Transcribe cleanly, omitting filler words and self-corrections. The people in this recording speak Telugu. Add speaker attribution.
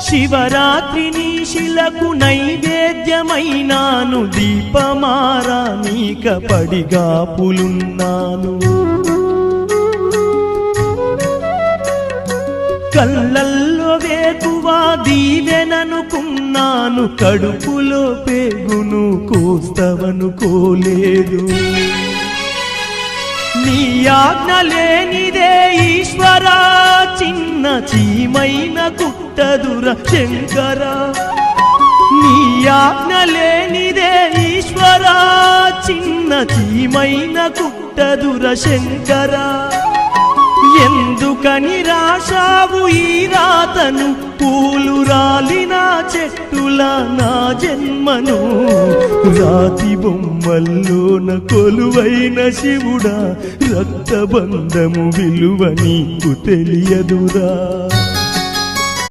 Speaker 1: శివరాత్రిని శిలకు నైవేద్యమైనాను, దీపమారానీక పడిగాపులున్నాను. కళ్ళల్లో వేకువా దీవెననుకున్నాను, కడుపులో పేగును కోస్తవనుకోలేదు. నీ ఆజ్ఞ లేనిదే ఈశ్వరా, చిన్న చీమైన కుట్టదుర శంకరా. నీ ఆజ్ఞ లేనిదే ఈశ్వరా, చిన్న చీమైన కుట్టదుర శంకరా. ఎందుకని రాశావు ఈ రాతను, పూలు రాలిన చెట్టుల నా జన్మను. రాతి బొమ్మల్లోన కొలువైన శివుడా, రక్తబంధము విలువ నీకు తెలియదురా.